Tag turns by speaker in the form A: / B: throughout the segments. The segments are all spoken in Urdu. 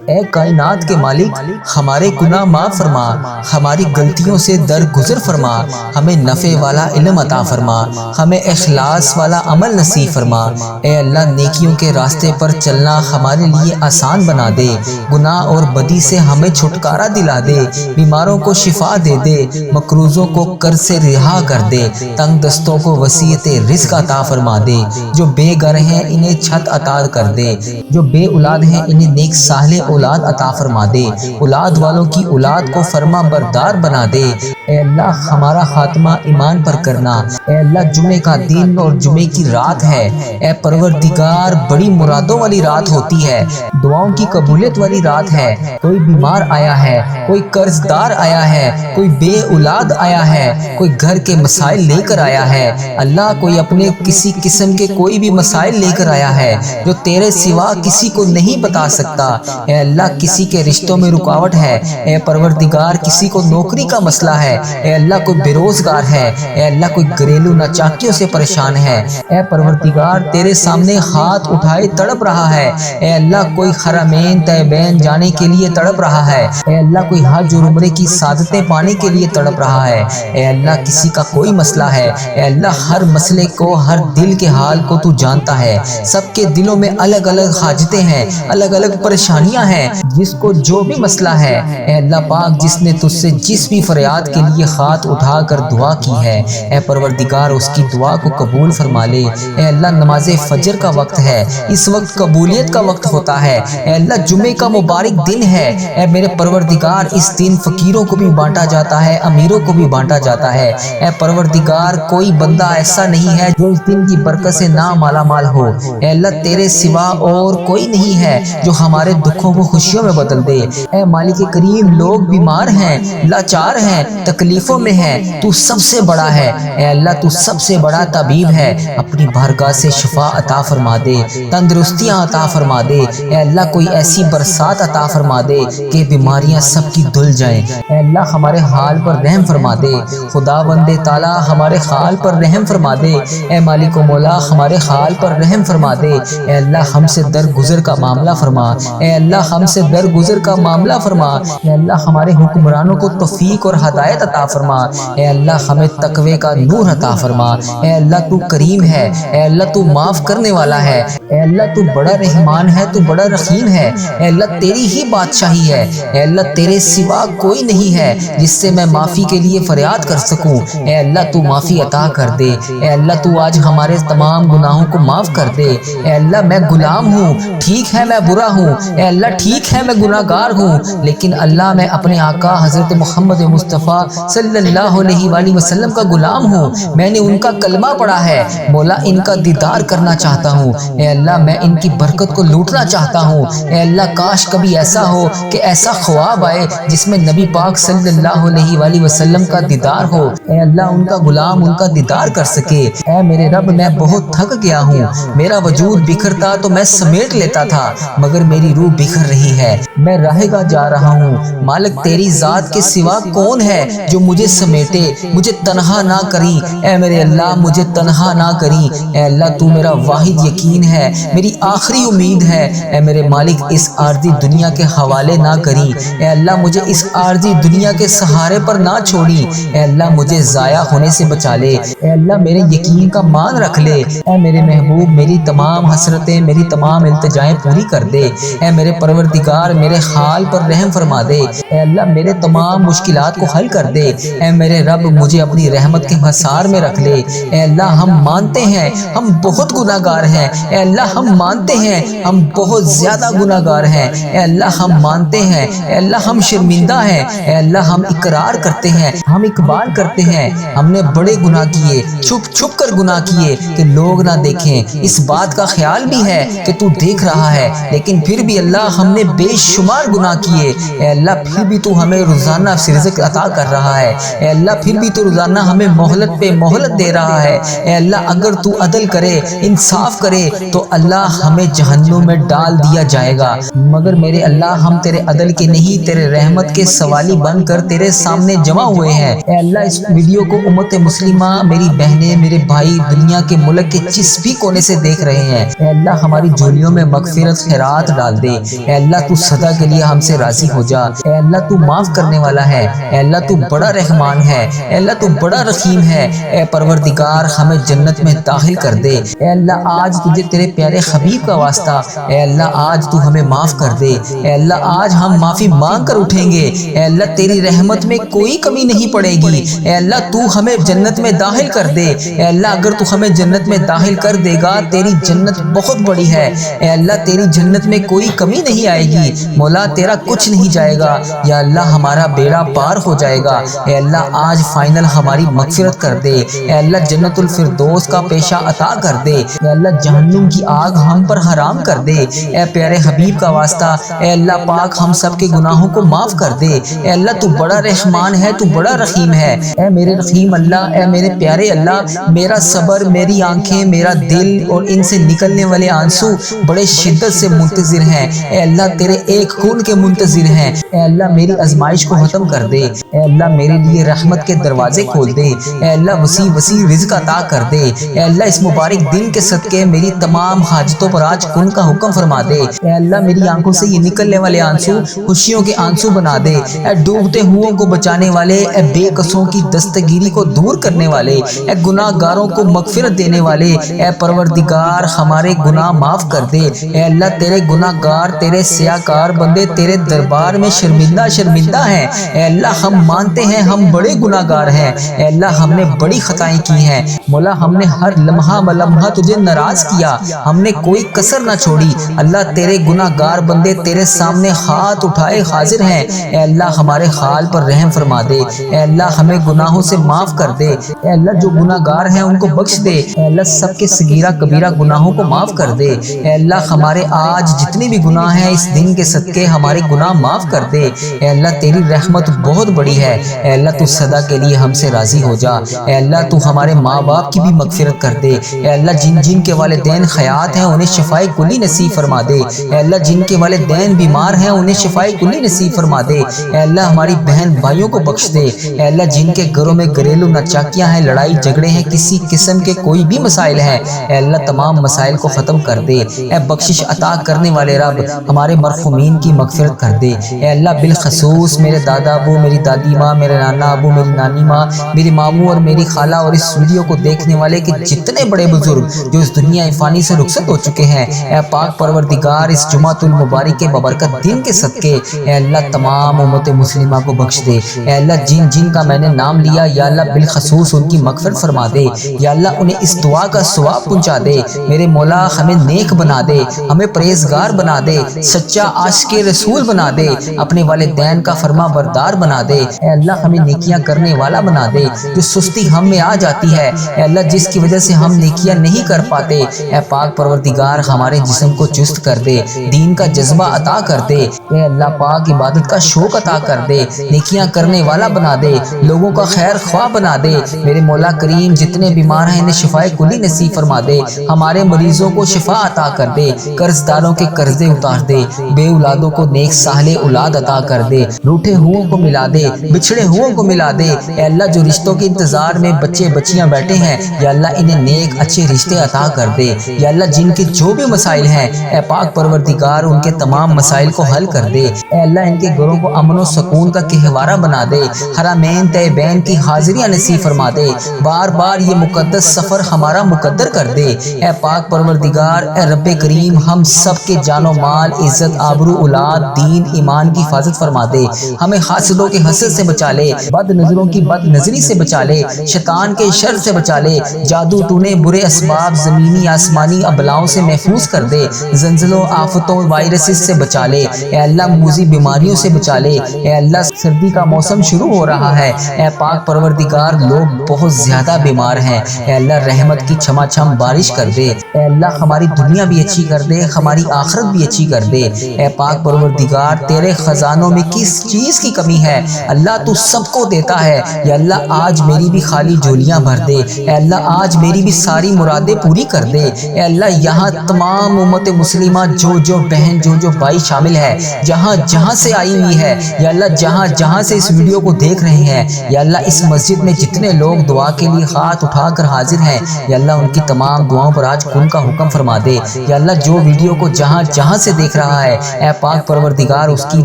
A: اے کائنات کے مالک، ہمارے گناہ معاف فرما، ہماری غلطیوں سے درگزر فرما، ہمیں نفع والا علم عطا فرما، ہمیں اخلاص والا عمل نصیب فرما۔ اے اللہ، نیکیوں کے راستے پر چلنا ہمارے لیے آسان بنا دے، گناہ اور بدی سے ہمیں چھٹکارا دلا دے، بیماروں کو شفا دے دے، مقروضوں کو قرض سے رہا کر دے، تنگ دستوں کو وسعت رزق عطا فرما دے، جو بے گھر ہیں انہیں چھت عطا کر دے، جو بے اولاد ہیں انہیں نیک صالح اولاد عطا فرما دے، اولاد والوں کی اولاد کو فرما بردار بنا دے۔ اے اللہ، ہمارا خاتمہ ایمان پر کرنا۔ اے اللہ، جمعے کا دن اور جمعے کی رات ہے، اے پروردگار بڑی مرادوں والی رات ہوتی ہے، دعاؤں کی قبولیت والی رات ہے۔ کوئی بیمار آیا ہے، کوئی قرض دار آیا ہے، کوئی بے اولاد آیا ہے، کوئی گھر کے مسائل لے کر آیا ہے، اللہ کوئی اپنے کسی قسم کے کوئی بھی مسائل لے کر آیا ہے جو تیرے سوا کسی کو نہیں بتا سکتا۔ اے اللہ، کسی کے رشتوں میں رکاوٹ ہے، اے پروردگار کسی کو نوکری کا مسئلہ ہے، اے اللہ کوئی بے روزگار ہے، اے اللہ کوئی گھریلو ناچاکیوں سے پریشان ہے، اے پروردگار تیرے سامنے ہاتھ اٹھائے تڑپ رہا ہے، اے اللہ کوئی حرمین طیبین جانے کے لیے تڑپ رہا ہے، اے اللہ کوئی حج اور عمرے کی سعادتیں پانے کے لیے تڑپ رہا ہے، اے اللہ کسی کا کوئی مسئلہ ہے، اے اللہ ہر مسئلے کو، ہر دل کے حال کو تو جانتا ہے، سب کے دلوں میں الگ الگ حاجتیں ہیں، الگ الگ پریشانیاں ہیں، جس کو جو بھی مسئلہ ہے، اے اللہ پاک جس نے تجھ سے جس بھی فریاد کے لیے ہاتھ اٹھا کر دعا کی ہے، اے پروردگار اس کی دعا کو قبول فرما لے۔ اے اللہ نماز فجر کا وقت ہے، اس وقت قبولیت کا وقت ہوتا ہے، اے اللہ جمعے کا مبارک دن ہے، اے میرے پروردگار اس دن فقیروں کو بھی بانٹا جاتا ہے، امیروں کو بھی بانٹا جاتا ہے، اے پروردگار کوئی بندہ ایسا نہیں ہے جو اس دن کی برکت سے نہ مالا مال ہو، اے اللہ تیرے سوا اور کوئی نہیں ہے جو ہمارے دکھوں کو خوشیوں میں بدل دے۔ اے مالک کریم، لوگ بیمار ہیں، لاچار ہیں، تکلیفوں میں ہیں، تو سب سے بڑا ہے، اے اللہ تو سب سے بڑا طبیب ہے، اپنی بارگاہ سے شفا عطا فرما دے، تندرستیاں عطا فرما دے، اے اللہ کوئی ایسی برسات عطا فرما دے کہ بیماریاں سب کی دھل جائیں، اے اللہ ہمارے حال پر رحم فرما دے، خدا بندے تعالی ہمارے حال پر رحم فرما دے، اے مالک و مولا ہمارے حال پر رحم فرما دے، اے اللہ ہم سے درگزر کا معاملہ فرما، اے اللہ ہم سے درگزر کا معاملہ فرما، اے اللہ ہمارے حکمرانوں کو توفیق اور ہدایت عطا فرما، اے اللہ ہمیں تقوی کا نور عطا فرما، اے اللہ تو کریم ہے، اے اللہ تو معاف کرنے والا ہے، اے اللہ تو بڑا رحمان ہے، تو بڑا رحیم ہے، اے اللہ تیری ہی بادشاہی ہے، اے اللہ تیرے سوا کوئی نہیں ہے جس سے میں معافی کے لیے فریاد کر سکوں، اے اللہ تو معافی عطا کر دے، اے اللہ تو آج ہمارے تمام گناہوں کو معاف کر دے، اے اللہ میں غلام ہوں، ٹھیک ہے میں برا ہوں، اے اللہ ٹھیک ہے میں گناہ گار ہوں، لیکن اللہ میں اپنے آقا حضرت محمد مصطفیٰ صلی اللہ علیہ وآلہ وسلم کا غلام ہوں، میں نے ان کا کلمہ پڑھا ہے، مولا ان کا دیدار کرنا چاہتا ہوں، اے اللہ میں ان کی برکت کو لوٹنا چاہتا ہوں، اے اللہ کاش کبھی ایسا ہو کہ ایسا خواب آئے جس میں نبی پاک صلی اللہ علیہ وآلہ وسلم کا دیدار ہو، اے اللہ ان کا غلام ان کا دیدار کر سکے۔ اے میرے رب میں بہت تھک گیا ہوں، میرا وجود بکھرتا تو میں سمیٹ لیتا تھا، مگر میری روح بکھر رہی ہے، میں رہے گا جا رہا ہوں، مالک تیری ذات کے سوا کون ہے جو مجھے سمیٹے، مجھے تنہا نہ کری، اے میرے اللہ مجھے تنہا نہ کری، اے اللہ تو میرا واحد یقین ہے، میری آخری امید ہے، اے میرے مالک اس عارضی دنیا کے حوالے نہ کری، اے اللہ مجھے اس عارضی دنیا کے سہارے پر نہ چھوڑی، اے اللہ مجھے ضائع ہونے سے بچا لے، اے اللہ میرے یقین کا مان رکھ لے، اے میرے محبوب میری تمام حسرتیں، میری تمام التجائیں پوری کر دے، اے میرے پروردگار میرے حال پر رحم فرما دے، اے اللہ میرے تمام مشکلات کو حل کر دے، اے میرے رب مجھے اپنی رحمت کے حصار میں رکھ لے، اے اللہ ہم مانتے ہیں ہم بہت گناہ گار ہیں، اے اللہ ہم مانتے ہیں ہم بہت زیادہ گناہ گار ہیں، اے اللہ ہم مانتے ہیں، اے اللہ ہم شرمندہ ہیں، اے اللہ ہم اقرار کرتے ہیں، ہم اقبال کرتے ہیں، ہم نے بڑے گناہ کیے، چھپ چھپ کر گناہ کیے کہ لوگ نہ دیکھیں، اس بات کا خیال بھی ہے کہ تو دیکھ رہا ہے، لیکن پھر بھی اللہ ہم نے بے شمار گناہ کیے، اے اللہ پھر بھی تو ہمیں روزانہ رزق عطا کر رہا ہے، اے اللہ پھر بھی تو روزانہ ہمیں مہلت پہ مہلت دے رہا ہے، اے اللہ اگر تو عدل کرے، انصاف کرے تو تو اللہ ہمیں جہنم میں ڈال دیا جائے گا، مگر میرے اللہ ہم تیرے عدل کے نہیں تیرے رحمت کے سوالی بن کر تیرے سامنے جمع ہوئے ہیں۔ اے اللہ اس ویڈیو کو امت مسلمہ، میری بہنیں، میرے بھائی دنیا کے ملک کے جس بھی کونے سے دیکھ رہے ہیں، اے اللہ ہماری جھولیوں میں مغفرت خیرات ڈال دے۔ اے اللہ تو سدا کے لیے ہم سے راضی ہو جا۔ اے اللہ تو معاف کرنے والا ہے، اے اللہ تو بڑا رحمان ہے، اے اللہ تو بڑا رحیم ہے۔ اے پروردگار ہمیں جنت میں داخل کر دے۔ اے اللہ آج تجھے تیرے پیارے حبیب کا واسطہ، اے اللہ آج تو ہمیں معاف کر دے۔ اے اللہ آج ہم معافی مانگ کر اٹھیں گے۔ اے اللہ تیری رحمت میں کوئی کمی نہیں پڑے گی۔ اے اللہ تو ہمیں جنت میں داخل کر دے۔ اے اللہ اگر تو ہمیں جنت میں داخل کر دے گا، تیری جنت بہت بڑی ہے۔ اے اللہ تیری جنت میں کوئی کمی نہیں آئے گی، مولا تیرا کچھ نہیں جائے گا۔ یا اللہ ہمارا بیڑا پار ہو جائے گا۔ اے اللہ آج فائنل ہماری مغفرت کر دے۔ اے اللہ جنت الفردوس کا پیشہ عطا کر دے۔ اے اللہ جہنم کی آگ ہم پر حرام کر دے۔ اے پیارے حبیب کا واسطہ، اے اللہ پاک ہم سب کے گناہوں کو معاف کر دے۔ اے اللہ تو بڑا رحمان ہے، تو بڑا رحیم ہے۔ اے میرے رحیم اللہ، اے میرے پیارے اللہ، میرا صبر، میری آنکھیں، میرا دل اور ان سے نکلنے والے آنسو بڑے شدت سے منتظر ہیں۔ اے اللہ تیرے ایک خون کے منتظر ہیں۔ اے اللہ میری آزمائش کو ختم کر دے۔ اے اللہ میرے لیے رحمت کے دروازے کھول دے۔ اے اللہ وسیع وسیع رزق عطا کر دے۔ اے اللہ اس مبارک دن کے صدقے میری تمام حاجتوں پر آج کن کا حکم فرما دے۔ اے اللہ میری آنکھوں سے یہ نکلنے والے آنسو خوشیوں کے آنسو بنا دے۔ اے ڈوبتے ہوئوں کو بچانے والے، اے بے قصوں کی دستگیری کو دور کرنے والے، اے گناہ گاروں کو مغفرت دینے والے، اے پروردگار ہمارے گناہ معاف کر دے۔ اے اللہ تیرے گناہ گار، تیرے سیاکار بندے تیرے دربار میں شرمندہ شرمندہ ہیں۔ اے اللہ ہم مانتے ہیں ہم بڑے گناہ گار ہیں۔ اے اللہ ہم نے بڑی خطائیں کی ہیں، مولا ہم نے ہر لمحہ بلمحہ تجھے ناراض کیا، ہم نے کوئی کسر نہ چھوڑی۔ اللہ تیرے گناہ گار بندے تیرے سامنے ہاتھ اٹھائے حاضر ہیں۔ اے اللہ ہمارے حال پر رحم فرما دے۔ اے اللہ ہمیں گناہوں سے معاف کر دے۔ اے اللہ جو گناہ گار ہیں ان کو بخش دے۔ اے اللہ سب کے صغیرہ کبیرہ گناہوں کو معاف کر دے۔ اے اللہ ہمارے آج جتنے بھی گناہ ہیں اس دن کے صدقے ہمارے گناہ معاف کر دے۔ اے اللہ تیری رحمت بہت بڑی ہے۔ اے اللہ تو سدا کے لیے ہم سے راضی ہو جا۔ اے اللہ تو ہمارے ماں باپ کی بھی مغفرت کر دے۔ اے اللہ جن جن کے والدین حیات ہیں انہیں شفائے کلی نصیب فرما دے۔ اے اللہ جن کے والدین بیمار ہیں انہیں شفائے کلی نصیب فرما دے۔ اے اللہ ہماری بہن بھائیوں کو بخش دے۔ اے اللہ جن کے گھروں میں گھریلو ناچاکیاں ہیں، لڑائی جھگڑے ہیں، کسی قسم کے کوئی بھی مسائل ہیں، اے اللہ تمام مسائل کو ختم کر دے۔ اے بخشش عطا کرنے والے رب ہمارے مرحومین کی مغفرت کر دے۔ اے اللہ بالخصوص میرے دادا ابو، میری دادی ماں، میرے نانا ابو، میری نانی ماں، میری ماموں اور میری خالہ اور اس ویڈیو کو دیکھنے والے کے جتنے بڑے بزرگ جو اس دنیا فانی سے رخصت ہو چکے ہیں، اے پاک پروردگار اس جمعۃ المبارک کے ببرکت دن کے صدقے اے اللہ تمام امت مسلمہ کو بخش دے۔ اے اللہ جن جن کا میں نے نام لیا یا اللہ بالخصوص ان کی مغفرت فرما دے۔ یا اللہ انہیں اس دعا کا ثواب پہنچا دے۔ میرے مولا ہمیں نیک بنا دے، ہمیں پرہیزگار بنا دے، سچا عاشق رسول بنا دے، اپنے والدین کا فرما بردار بنا دے۔ اے اللہ ہمیں نیکیاں کرنے والا بنا دے۔ جو سستی ہم میں آ جاتی ہے اے اللہ جس کی وجہ سے ہم نیکیاں نہیں کر پاتے، اے پاک پروردگار ہمارے جسم کو چست کر دے، دین کا جذبہ عطا کر دے۔ اے اللہ پاک عبادت کا شوق عطا کر دے، نیکیاں کرنے والا بنا دے، لوگوں کا خیر خواہ بنا دے۔ میرے مولا کریم جتنے بیمار ہیں انہیں شفائے کلی نصیب فرما دے، ہمارے مریضوں کو شفا عطا کر دے، قرض داروں کے قرضے اتار دے، بے اولادوں کو نیک صالح اولاد عطا کر دے، روٹھے ہوئوں کو ملا دے، بچھڑے ہوئوں کو ملا دے۔ اے اللہ جو رشتوں کے انتظار میں بچے بچیاں بیٹھے ہیں یا اللہ انہیں نیک اچھے رشتے عطا کر دے۔ یا اللہ جن کے جو بھی مسائل ہیں اے پاک پروردگار ان کے تمام مسائل کو حل کر دے۔ اے اللہ ان کے گھروں کو امن و سکون کا گہوارہ بنا دے، حرمین طیبین کی حاضریاں نصیب فرما دے، بار بار یہ مقدس سفر ہمارا مقدر کر دے۔ اے پاک پروردگار اے رب کریم ہم سب کے جان و مال، عزت، آبرو، اولاد، دین، ایمان کی حفاظت فرما دے، ہمیں حاسدوں کے حسد سے بچا لے، بد نظروں کی بد نظری سے بچا لے، شیطان کے شر سے بچا لے، جادو ٹونے برے اسباب زمینی آسمانی ابلاؤں سے محفوظ کر دے، زلزلوں آفتوں وائرسز سے بچا لے، اے اللہ موذی بیماریوں سے بچا لے۔ اے اللہ سردی کا موسم شروع ہو رہا ہے، اے پاک پروردگار لوگ بہت زیادہ بیمار ہیں، اے اللہ رحمت کی چھما چھم بارش کر دے، اے اللہ ہماری دنیا بھی اچھی کر دے، ہماری آخرت بھی اچھی کر دے۔ اے پاک پروردگار تیرے خزانوں میں کس چیز کی کمی ہے؟ اللہ تو سب کو دیتا ہے، یا اللہ آج میری بھی خالی جھولیاں بھر دے، اے اللہ آج میری بھی ساری مرادیں پوری کر دے، اے اللہ یہاں تمام امت مسلمہ جو بہن جو بھائی شامل ہے، جہاں سے آئی ہوئی ہے یا اللہ، جہاں سے اس ویڈیو کو دیکھ رہے ہیں یا اللہ، اس مسجد میں جتنے لوگ دعا کے لیے ہاتھ اٹھا کر حاضر ہیں یا اللہ، ان کی تمام دعاؤں پر آج کن کا حکم فرما دے یا اللہ۔ جو ویڈیو کو جہاں سے دیکھ رہا ہے اے پاک پروردگار، اس کی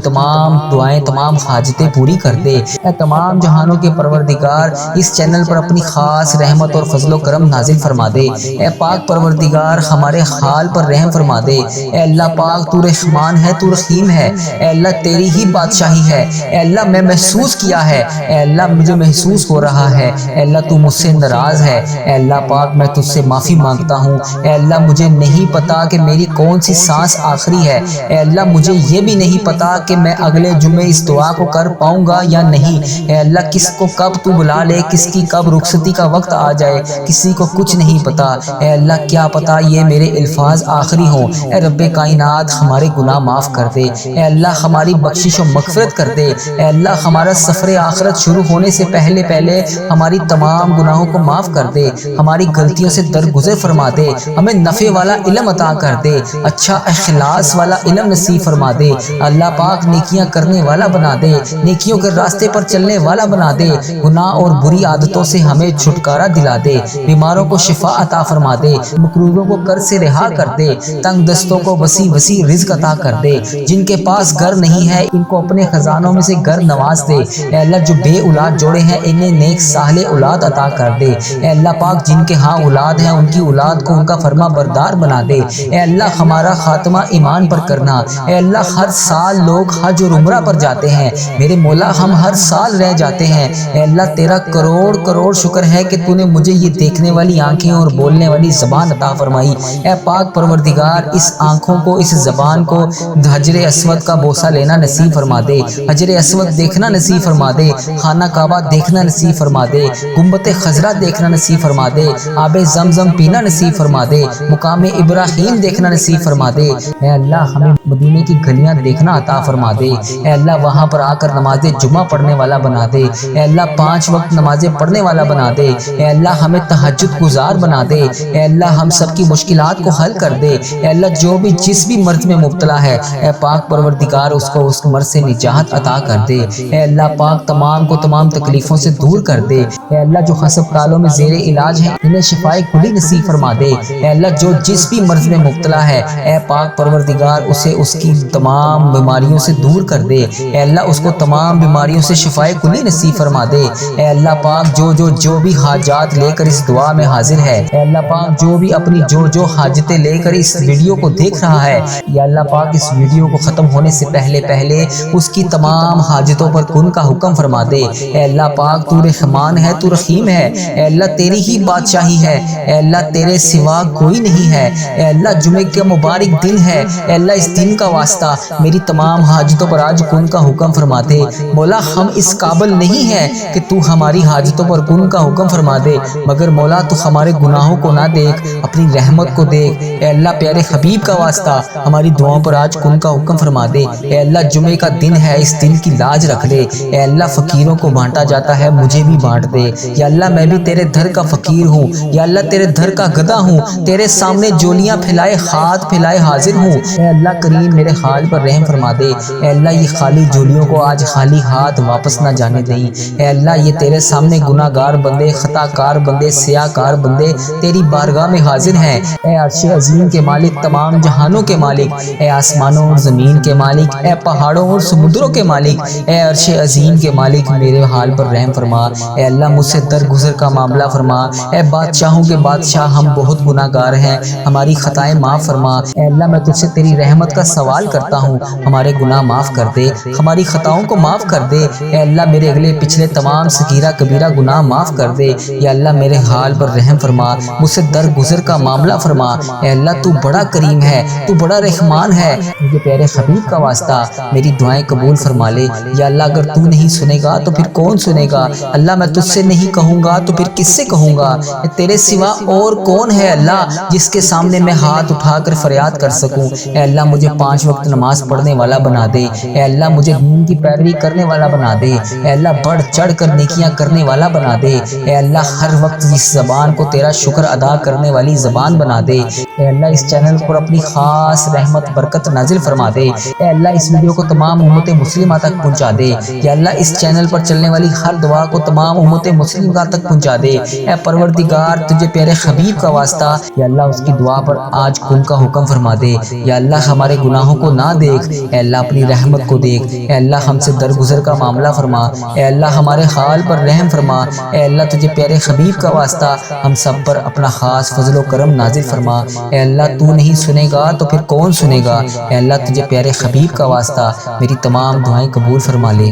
A: تمام دعائیں، تمام حاجتیں پوری کر دے۔ اے تمام جہانوں کے پروردگار، اس چینل پر اپنی خاص رحمت اور فضل و کرم نازل فرما دے۔ اے پاک پروردگار، ہمارے حال پر رحم فرما دے۔ اے اللہ پاک، تو رحمان ہے، تو رحیم ہے۔ اے اللہ تیری ہی بادشاہی ہے۔ اے اللہ میں محسوس کیا ہے، اے اللہ مجھے محسوس ہو رہا ہے، اے اللہ تو مجھ سے ناراض ہے۔ اے اللہ پاک، میں تجھ سے معافی مانگتا ہوں۔ اے اللہ مجھے نہیں پتا کہ میری کون سی سانس آخری ہے۔ اے اللہ مجھے یہ بھی نہیں پتا کہ میں اگلے جمعے اس دعا کو کر پاؤں گا یا نہیں۔ اے اللہ کس کو کب تو بلا لے، کس کی کب رخصتی کا وقت آ جائے، کسی کو کچھ نہیں پتا۔ اے اللہ کیا پتا یہ میرے الفاظ آخری ہوں۔ اے رب کائنات، ہمارے گناہ معاف کر دے۔ اے اللہ ہماری بخشش و مغفرت کر دے۔ اے اللہ ہمارا سفر آخرت شروع ہونے سے پہلے ہماری تمام گناہوں کو معاف کر دے، ہماری غلطیوں سے درگزر فرما دے، ہمیں نفع والا علم عطا کر دے، اچھا اخلاص والا علم نصیب فرما دے۔ اللہ پاک نیکیاں کرنے والا بنا دے، نیکیوں کے راستے پر چلنے والا بنا دے، گناہ اور بری عادتوں سے ہمیں چھٹکارا دلا دے، بیماروں کو شفا عطا فرما دے، مکروبوں کو قرض سے رہا کر دے، تنگ دستوں کو وسیع رزق عطا کر دے، جن کے پاس گھر نہیں ہے ان کو اپنے خزانوں میں سے گھر نواز دے۔ اے اللہ جو بے اولاد جوڑے ہیں انہیں نیک صالح اولاد عطا کر دے۔ اے اللہ پاک جن کے ہاں اولاد ہیں ان کی اولاد کو ان کا فرما بردار بنا دے۔ اے اللہ ہمارا خاتمہ ایمان پر کرنا۔ اے اللہ ہر سال لوگ حج اور عمرہ پر جاتے ہیں، میرے مولا ہم ہر سال رہ جاتے ہیں۔ اے اللہ تیرا کروڑ شکر ہے کہ تو نے مجھے یہ دیکھنے والی آنکھیں اور بولنے والی زبان عطا فرمائی۔ اے پاک پروردگار، اس آنکھوں کو، اس زبان کو حجر اسود کا بوسہ لینا نصیب فرما دے، حجر اسود دیکھنا نصیب فرما دے، خانہ کعبہ دیکھنا نصیب فرما دے، گنبد خضرا دیکھنا نصیب فرما دے، آب زمزم پینا نصیب فرما دے، مقام ابراہیم دیکھنا نصیب فرما دے۔ اے اللہ ہمیں مدینے کی گلیاں دیکھنا عطا فرما دے۔ اے اللہ وہاں پر آ کر نماز جمعہ پڑھنے والا بنا دے۔ اے اللہ 5 وقت نمازیں پڑھنے والا بنا دے۔ اے اللہ ہمیں تہجد گزار بنا دے۔ اے اللہ ہم سب کی مشکلات کو حل کر دے۔ اے اللہ جو بھی جس بھی مرض میں مبتلا ہے اے پاک پروردگار اس کو اس مرض سے نجات عطا کر دے۔ اے اللہ پاک تمام کو تمام تکلیفوں سے دور کر دے۔ اے اللہ جو ہسپتالوں میں زیر علاج ہیں انہیں شفائے کلی نصیب فرما دے۔ اے اللہ جو جس بھی مرض میں مبتلا ہے اے پاک پروردگار اسے اس کی تمام بیماریوں سے دور کر دے۔ اے اللہ اس کو تمام بیماریوں سے شفائے کلی نصیب فرما دے۔ اے اللہ پاک جو بھی حاجات لے کر اس دعا میں حاضر ہے، اے اللہ پاک جو بھی اپنی جو حاجتیں لے کر اس ویڈیو کو دیکھ رہا ہے، یا اللہ پاک اس ویڈیو کو ختم ہونے سے پہلے اس کی تمام حاجتوں پر کن کا حکم فرما دے۔ اے اللہ پاک تو رحمان ہے، تو رحیم ہے۔ اے اللہ تیری ہی بادشاہی ہے، اے اللہ تیرے سوا کوئی نہیں ہے۔ اے اللہ جمعے کا مبارک دن ہے، اے اللہ اس دن کا واسطہ میری تمام حاجتوں پر آج کن کا حکم فرما دے۔ مولا ہم اس قابل نہیں ہے کہ تو ہماری حاجتوں پر کن کا حکم فرما دے، مگر مولا تو ہمارے گناہوں کو نہ دیکھ، اپنی رحمت کو دیکھ۔ اے اللہ پیارے حبیب کا واسطہ ہماری دعاؤں پر آج کن کا حکم فرما دے۔ اے اللہ جمعے کا دن ہے، اس دن کی لاج رکھ لے۔ اے اللہ فقیروں کو بانٹا جاتا ہے، مجھے بھی بانٹ دے۔ یا اللہ میں بھی تیرے دھر کا فقیر ہوں، یا اللہ تیرے دھر کا گدھا ہوں، تیرے سامنے جولیاں پھیلائے ہاتھ پھیلائے حاضر ہوں۔ اے اللہ کریم میرے حال پر رحم فرما دے۔ اے اللہ یہ خالی جولیوں کو آج خالی ہاتھ واپس نہ جانے دیں۔ اے اللہ یہ تیرے سامنے گناہ گار بندے، خطا کار بندے، سیاہ کار بندے تیری بارگاہ میں حاضر ہیں۔ اے عرش عظیم کے مالک، تمام جہانوں کے مالک، اے آسمانوں اور زمین کے مالک، اے پہاڑوں اور سمندروں کے مالک، اے عرش عظیم کے مالک میرے حال پر رحم فرما۔ اے اللہ مجھ سے درگزر کا معاملہ فرما۔ اے بادشاہوں کے بادشاہ ہم بہت گناہ گار ہیں، ہماری خطائیں معاف فرما۔ اے اللہ میں تجھ سے تیری رحمت کا سوال کرتا ہوں، ہمارے گناہ معاف کر دے، ہماری خطاؤں کو معاف کر دے۔ اے اللہ میرے اگلے پچھلے تمام صغیرہ کبیرہ گناہ معاف کر دے۔ یا اللہ میرے حال پر رحم فرما، مجھ سے درگزر کا معاملہ فرما۔ اے اللہ تو بڑا کریم ہے، تو بڑا رحمان ہے، مجھے پیارے حبیب کا واسطہ میری دعائیں قبول فرما لے۔ یا اللہ اگر تو نہیں سنے گا تو پھر کون سنے گا؟ اللہ میں تجھ سے سے نہیں کہوں گا تو پھر کس سے کہوں گا؟ تیرے سوا اور کون ہے اللہ جس کے سامنے میں ہاتھ اٹھا کر فریاد کر سکوں؟ اے اللہ مجھے 5 وقت نماز پڑھنے والا بنا دے، اے اللہ مجھے دین کی پیروی کرنے والا بنا دے، اے اللہ بڑھ چڑھ کر نیکیاں کرنے والا بنا دے، اے اللہ ہر وقت اس زبان کو تیرا شکر ادا کرنے والی زبان بنا دے، اے اللہ اس چینل پر اپنی خاص رحمت برکت نازل فرما دے، اے اللہ اس ویڈیو کو تمام امت مسلمہ تک پہنچا دے، یا اللہ اس چینل پر چلنے والی ہر دعا کو تمام امت مسلمہ تک پہنچا دے، اے پروردگار تجھے پیارے حبیب کا واسطہ یا اللہ اس کی دعا پر آج کن کا حکم فرما دے، یا اللہ ہمارے گناہوں کو نہ دیکھ، اے اللہ اپنی رحمت کو دیکھ، اے اللہ ہم سے درگزر کا معاملہ فرما، اے اللہ ہمارے حال پر رحم فرما، اے اللہ تجھے پیارے حبیب کا واسطہ ہم سب پر اپنا خاص فضل و کرم نازل فرما، اے اللہ تو نہیں سنے گا تو پھر کون سنے گا؟ اے اللہ تجھے پیارے حبیب کا واسطہ میری تمام دعائیں قبول فرما لے۔